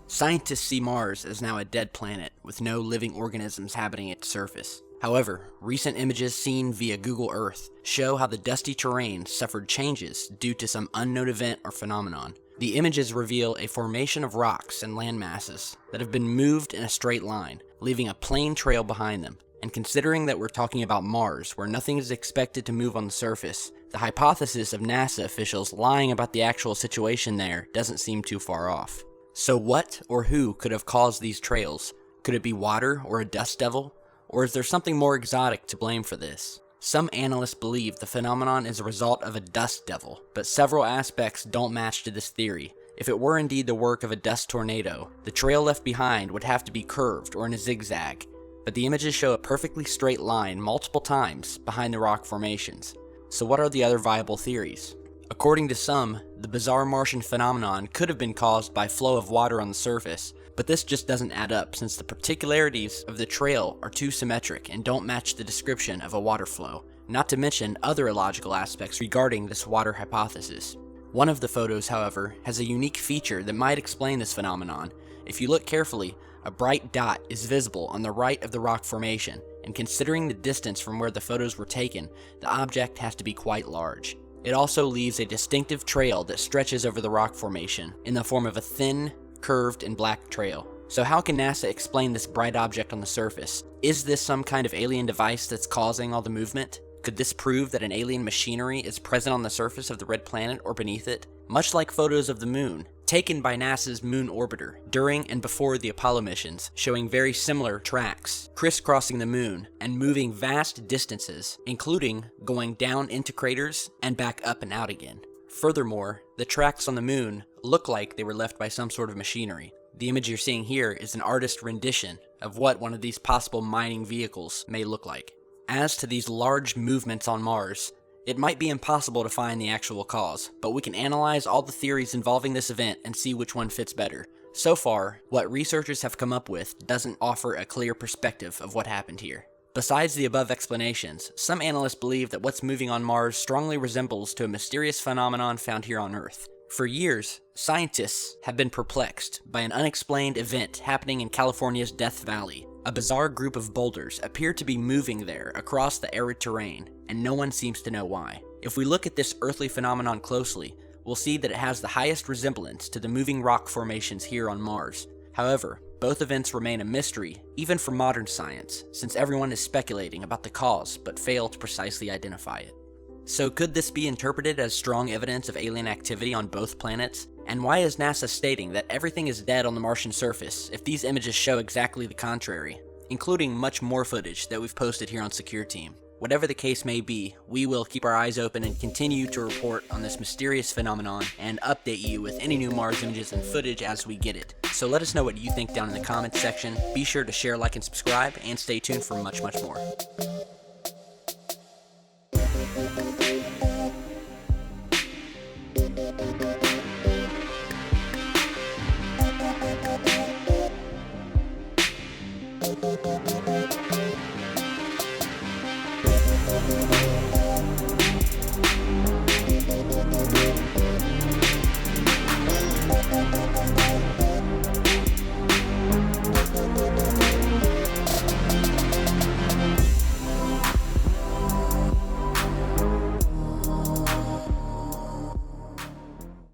Scientists see Mars as now a dead planet with no living organisms inhabiting its surface. However, recent images seen via Google Earth show how the dusty terrain suffered changes due to some unknown event or phenomenon. The images reveal a formation of rocks and land masses that have been moved in a straight line, leaving a plain trail behind them. And considering that we're talking about Mars, where nothing is expected to move on the surface, the hypothesis of NASA officials lying about the actual situation there doesn't seem too far off. So what or who could have caused these trails? Could it be water or a dust devil? Or is there something more exotic to blame for this? Some analysts believe the phenomenon is a result of a dust devil, but several aspects don't match to this theory. If it were indeed the work of a dust tornado, the trail left behind would have to be curved or in a zigzag, but the images show a perfectly straight line multiple times behind the rock formations. So what are the other viable theories? According to some, the bizarre Martian phenomenon could have been caused by flow of water on the surface, but this just doesn't add up since the particularities of the trail are too symmetric and don't match the description of a water flow, not to mention other illogical aspects regarding this water hypothesis. One of the photos, however, has a unique feature that might explain this phenomenon. If you look carefully, a bright dot is visible on the right of the rock formation, and considering the distance from where the photos were taken, the object has to be quite large. It also leaves a distinctive trail that stretches over the rock formation in the form of a thin, curved, and black trail. So how can NASA explain this bright object on the surface? Is this some kind of alien device that's causing all the movement? Could this prove that an alien machinery is present on the surface of the red planet or beneath it? Much like photos of the moon, taken by NASA's moon orbiter during and before the Apollo missions, showing very similar tracks, crisscrossing the moon and moving vast distances, including going down into craters and back up and out again. Furthermore, the tracks on the moon look like they were left by some sort of machinery. The image you're seeing here is an artist's rendition of what one of these possible mining vehicles may look like. As to these large movements on Mars, it might be impossible to find the actual cause, but we can analyze all the theories involving this event and see which one fits better. So far, what researchers have come up with doesn't offer a clear perspective of what happened here. Besides the above explanations, some analysts believe that what's moving on Mars strongly resembles to a mysterious phenomenon found here on Earth. For years, scientists have been perplexed by an unexplained event happening in California's Death Valley. A bizarre group of boulders appear to be moving there across the arid terrain, and no one seems to know why. If we look at this earthly phenomenon closely, we'll see that it has the highest resemblance to the moving rock formations here on Mars. However, both events remain a mystery, even for modern science, since everyone is speculating about the cause but fail to precisely identify it. So could this be interpreted as strong evidence of alien activity on both planets? And why is NASA stating that everything is dead on the Martian surface if these images show exactly the contrary, including much more footage that we've posted here on Secure Team? Whatever the case may be, we will keep our eyes open and continue to report on this mysterious phenomenon and update you with any new Mars images and footage as we get it. So let us know what you think down in the comments section. Be sure to share, like, and subscribe, and stay tuned for much more.